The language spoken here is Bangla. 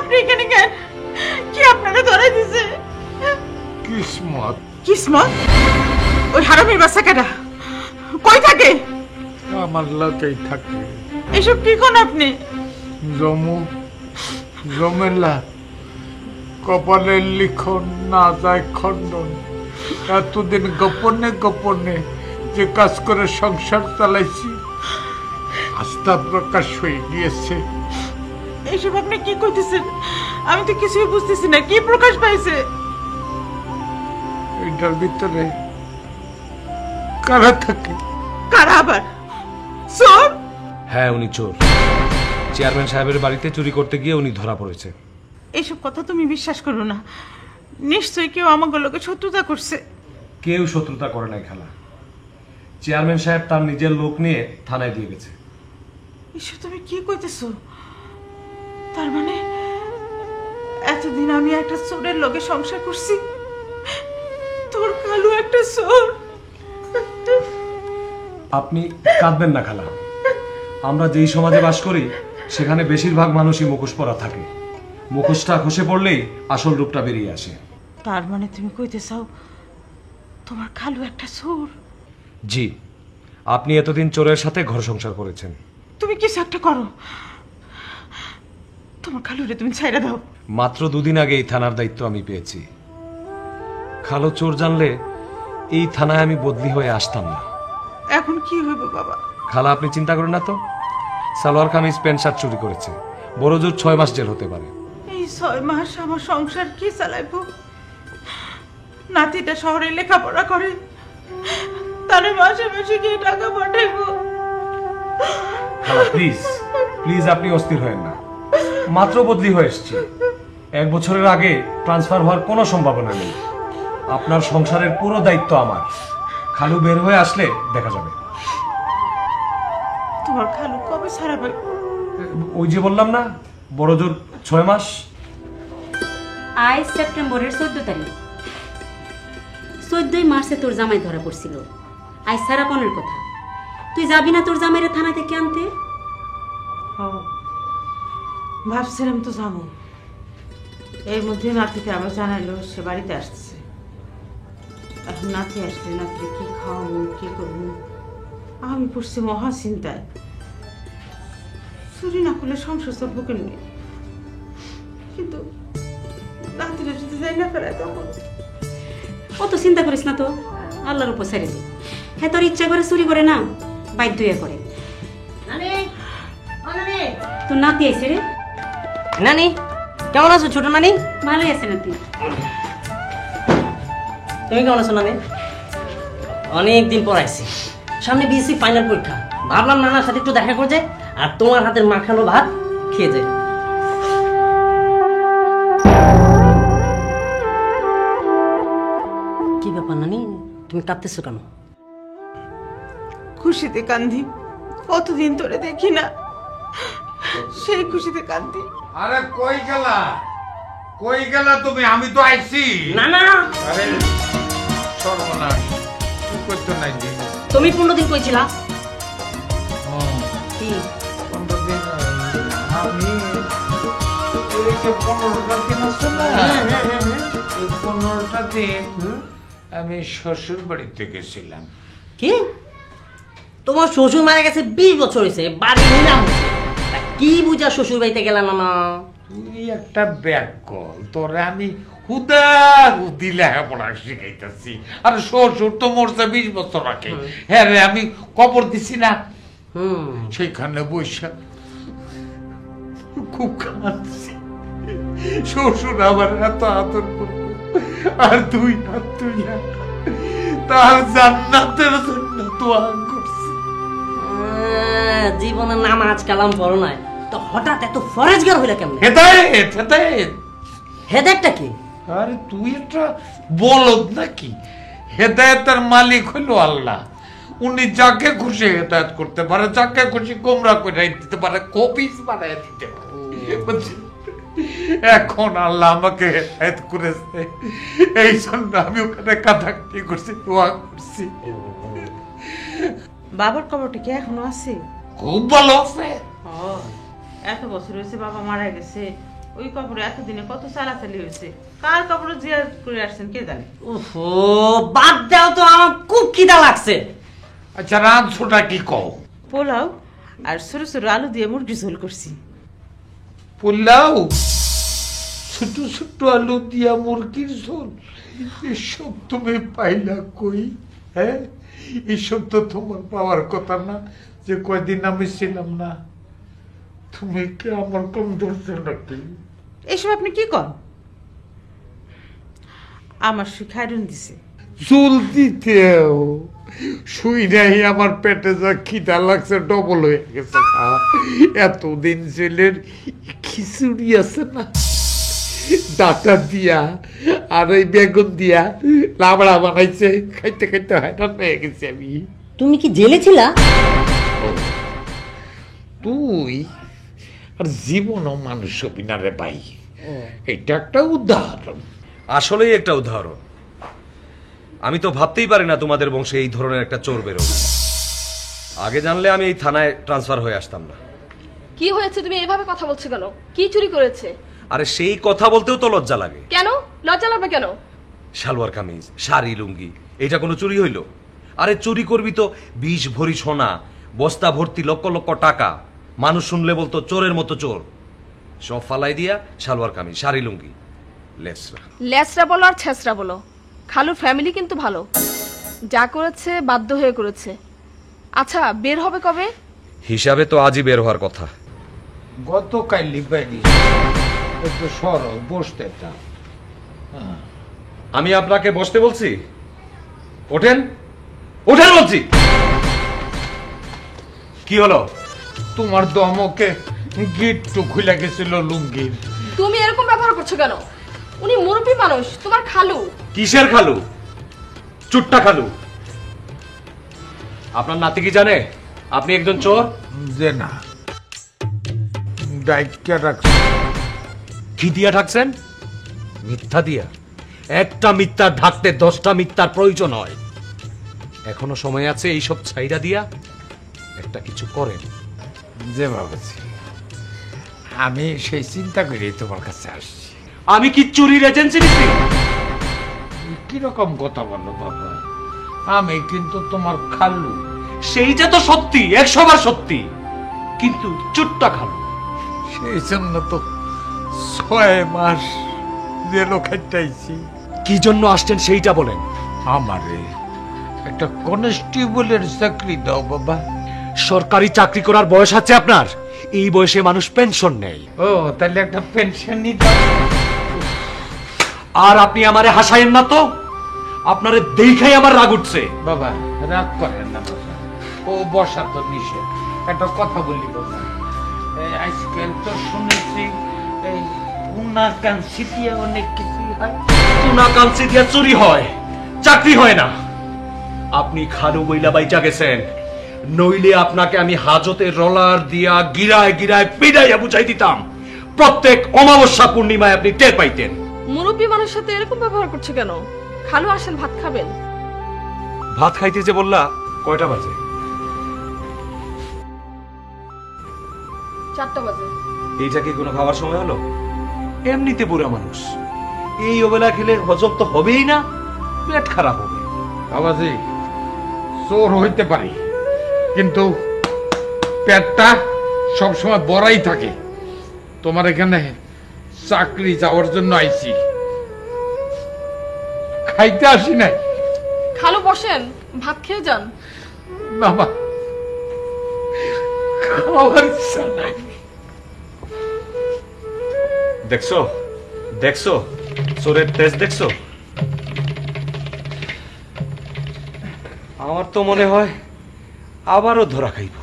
আপনি এখানে কেন? কি আপনাকে ধরাই দিছে? কিসমত। কিসমত? ওই হারামির বাচ্চা কেডা? কই থাকে? আমার লোকেই থাকে। এসব কি কোন আপনি? জমেলা কপালের লিখন না যায় খণ্ডন। এতদিন গোপনে গোপনে যে কাজ করে সংসার চালাইছি, আস্থা প্রকাশ হয়ে গিয়েছে। এসব আপনি কি কইতেছেন? আমি তো কিছুই বুঝতেছি না। কি প্রকাশ পাইছে? এটার ভিতরে কারা থাকে? কারা আবার? চোর? হ্যাঁ, উনি চোর। চেয়ারম্যান সাহেবের বাড়িতে চুরি করতে গিয়ে উনি ধরা পড়েছে। এইসব কথা তুমি বিশ্বাস করো না। নিশ্চয়ই কেউ আমাকে লোকে শত্রুতা করছে। কেউ শত্রুতা করে নাই খালা। চেয়ারম্যান সাহেব তার নিজের লোক নিয়ে থানায় দিয়ে গেছে। এসব তুমি কি কইতেছো? তার মানে এতদিন আমি একটা চোরের লগে সংসার করছি, তোর কালু একটা চোর। আপনি কাঁদবেন না খালা। আমরা যেই সমাজে বাস করি সেখানে বেশিরভাগ মানুষই মুখোশ পরা থাকে। মুখোশটা খসে পড়লেই আসল রূপটা বেরিয়ে আসে। তার মানে তুমি কইতে চাও তোমার কালু একটা চোর? জি, আপনি এতদিন চোরের সাথে ঘর সংসার করেছেন। তুমি কিছু একটা করো। তোমার কালুরে তুমি ছাইড়া দাও। মাত্র 2 দিন আগে এই থানার দায়িত্ব আমি পেয়েছি। খালো চোর জানলে এই থানায় আমি বদলি হয়ে আসতাম না। এখন কি হইব বাবা? খালা, আপনি চিন্তা করেন না তো। সালোয়ার কামিজ প্যান্ট শার্ট চুরি করেছে, বড় জোর 6 মাস জেল হতে পারে। এই 6 মাস আমার সংসার কি চালাইব? নাতিটা শহরে লেখাপড়া করে, তারে মাসে মাসে গিয়ে টাকা পাঠাইব। খালা প্লিজ প্লিজ, আপনি অস্থির হয়েন না। মাত্র বদলি হয়ে এসেছি। 1 বছরের আগে ট্রান্সফার হওয়ার কোনো সম্ভাবনা নেই। আপনার সংসারের পুরো দায়িত্ব আমার। খালু বের হয়ে আসলে দেখা যাবে। তোমার খালু কবে ছাড়াবে? ওই যে বললাম না, বড় জোর 6 মাস। আজ সেপ্টেম্বরের 14 তারিখ। 14 মার্চে তোর জামাই ধরা পড়ছিল। আজ সারাপনের কথা। তুই যাবি না তোর জামাইরে থানা থেকে আনতে? ভাবছিলাম তো যাবো। এর মধ্যে নাতিকে আবার জানাইলো সে বাড়িতে আসছে। এখন নাতি আসলে নাতিকে কি খাওয়াবো, কি করবো? আমি পড়ছি মহা চিন্তায়। চুরি না করলে সংসার চলবো কেমনি? কিন্তু নাতিরা যদি যাই না ফেরায় তখন? অত চিন্তা করিস না তো, আল্লাহর উপর ছেড়ে দে। হ্যাঁ, তোর ইচ্ছা করে চুরি করে না, বাধ্য হয়ে করে। তোর নাতি আইছে রে। নানি কেমন আছো? ছোট নানি ভালোই আছে নাতি। তুমি কেমন আছো নানি? অনেকদিন পর আইছি। সামনে বিএসসি ফাইনাল পরীক্ষা, ভাবলাম নানার সাথে একটু দেখা করে যায় আর তোমার হাতের মাখানো ভাত খেয়ে যায়। কি ব্যাপার নানি, তুমি কাঁদতেছো কেন? খুশিতে কান্দি। কতদিন ধরে দেখি না, সেই খুশিতে কান্দি। আরে কই গেলা? কই গেলা তুমি? আমি তো আইছি। না না, আরে সর্বনাশ, কি করতে নাই যে? তুমি 15 দিন কইছিলা। কি 15 দিন? আমি এই যে 15টা দিন আছে না, এই 15টা দিন আমি শ্বশুর বাড়িতে গেছিলাম। কি? তোমার শ্বশুর মারা গেছে 20 বছর হয়েছে, বাড়ি নিলাম। কি বুঝা শ্বশুর বাড়িতে গেলাম না? তুই একটা ব্যাগ কল, তোরে আমি হুদা হুদি লেখাপড়া শিখাইতেছি। আর শ্বশুর তো মরছে 20 বছর আগে। হ্যাঁ রে, আমি কবর দিছি না, সেইখানে বৈশা খুব কাঁদছি। শ্বশুর আমার এত আদর করতো, আর তুই হাত তুইয়া তার জান্নাতের জন্য দোয়া করছি। জীবনে নামাজ কালাম পড়ো নাই তো হঠাৎ এত ফরেজগার হইলা কেমন? হেদায়েত হেদায়েত। হেদায়েতটা কি? আরে তুই একটা বলদ নাকি? হেদায়েতের মালিক হইল আল্লাহ। উনি যাকে খুশি হেদায়েত করতে পারে, যাকে খুশি গোমরা করে দিতে পারে, কবিজ বানায় দিতে পারে। বুঝছিস? এখন আল্লাহ আমাকে হেদায়েত করেছে, এই জন্য আমি ওখানে কাঁদাকাটি করছি, দোয়া করছি। বাবার কবরটা কি এখনো আছে? খুব ভালো আছে। এত বছর হয়েছে বাবা মারা গেছে, ওই কবরে এতদিনে কত চালাচালি হয়েছে, কার কবরে জিয়ারত করে আসছেন কে জানে। ওহো, বাদ দাও তো, আমার খুব খিদা লাগছে। আচ্ছা রাঁধছোটা কি কও? পোলাও আর ছোট ছোট আলু দিয়ে মুরগি ঝোল করছি। পোলাও, ছোট ছোট আলু দিয়া মুরগির ঝোল, এসব তুমি পাইলা কই? হ্যাঁ, এসব তো তোমার পাওয়ার কথা না, যে কয়দিন আমি ছিলাম না। তুমি কি আমার কম ধরছো নাকি? এসব আপনি কি কন? আমার সুখায়রুন দিছে। জলদিতেও শুই নাই, আমার পেটে যা খিদা লাগছে ডবল হয়ে গেছে। এতদিন জেলের খিচুড়ি আছে না, ডাটা দিয়া আর ওই বেগুন দিয়া লাবড়া বানাইছে, খাইতে খাইতে হয়রান হয়ে গেছি আমি। তুমি কি জেলে ছিলা? তুই আর জীবনও মানুষ হবি না রে ভাই, এটা একটা উদাহরণ। আসলেই একটা উদাহরণ। আমি তো ভাবতেই পারি না তোমাদের বংশে এই ধরনের একটা চোর বেরোবে। আগে জানলে আমি এই থানায় ট্রান্সফার হয়ে আসতাম না। কি হয়েছে, তুমি এভাবে কথা বলছো কেন? কি চুরি করেছে? আরে সেই কথা বলতেও তো লজ্জা লাগে। কেন লজ্জা লাগবে কেন? সালোয়ার কামিজ, শাড়ি, লুঙ্গি, এটা কোনো চুরি হইল? আরে চুরি করবি তো 20 ভরি সোনা, বস্তা ভর্তি লক্ষ লক্ষ টাকা। মানুষ শুনলে বলতো চোরের মতো চোর। সব ফালাই দিয়া সালোয়ার কামিজ, শাড়ি, লুঙ্গি, লেসরা। লেসরা বলো আর ছেসরা বলো, খালুর ফ্যামিলি কিন্তু ভালো, যা করেছে বাধ্য হয়ে করেছে। আচ্ছা, বের হবে কবে? হিসাবে তো আজই বের হওয়ার কথা। গতকাল লিবাইনি, একটু সর বসতে চাও। আমি আপনাকে বসতে বলছি? ওঠেন, ওঠেন বলছি। কি হলো? তোমার দমকে গিট্টু খুলে গেছিল লুঙ্গির। তুমি এরকম ব্যবহার করছো কেন? উনি মুরব্বী মানুষ, তোমার খালু। কিসের খালু? চুট্টা খালু। আপনার নাতি কি জানে আপনি একজন চোর? যে না, ডাইকা রাখছে। কি দিয়া ঢাকছেন? মিথ্যা দিয়া। একটা মিথ্যা ঢাকতে 10টা মিথ্যার প্রয়োজন হয়। এখনো সময় আছে এইসব ছাইরা দিয়া একটা কিছু করেন। যে ভাবছি আমি সেই চিন্তা করে তোমার কাছে আসছি। আমি কি চুরির এজেন্সি নিছি? কিরকম কথা বলো বাবা, আমি কিন্তু তোমার খালু। সেইটা তো সত্যি, 100 বার সত্যি, কিন্তু চুট্টা খালু। সেই জন্য তো 6 মাস জেল খাইতেছি। কি জন্য আসছেন সেইটা বলেন। আমারে একটা কনস্টেবলের চাকরি দাও বাবা। সরকারি চাকরি করার বয়স আছে আপনার? এই বয়সে মানুষ পেনশন নেই। ও তাহলে একটা পেনশন নিতে। আর আপনি আমারে হাসায়েন না তো, আপনারে দেখাই আমার রাগ উঠছে। বাবা রাগ করেন না বাবা, ও বসা তো নিষেধ। একটা কথা বলি বাবা, আজকাল তো শুনেছি এই উনা কাঞ্চি দিয়ে অনেক কিছু হয়। সোনা কাঞ্চি দিয়ে চুরি হয়, চাকরি হয় না। আপনি খালু বইলা বাইচা গেছেন, নইলে আপনাকে আমি হাজতে রলার দিয়া গিরায় গিরায় পিড়াইয়া বুঝাই দিতাম। প্রত্যেক অমাবস্যা পূর্ণিমায় আপনি টের পাইতেন। মুরব্বী মানুষের সাথে এরকম ব্যবহার করছো কেন? খালু আসেন, ভাত খাবেন। ভাত খাইতে যে বললা, কয়টা বাজে? 4টা বাজে। এইটা কি কোনো খাবার সময় হলো? এমনিতে বুড়া মানুষ, এই অবেলা খেলে হজম তো হবেই না, পেট খারাপ হবে। বাবাজি চোর হইতে পারি, কিন্তু পেটটা সবসময় বড়াই থাকে। তোমার এখানে চাকরি যাওয়ার জন্য আইছি, খাইতে আসি নাই। খালু বসেন, ভাত খেয়ে যান। বাবা খাওয়ার ইচ্ছা নাই। দেখছো দেখছো চোরের তেজ দেখছো? আমার তো মনে হয় আবারও ধরা খাইব।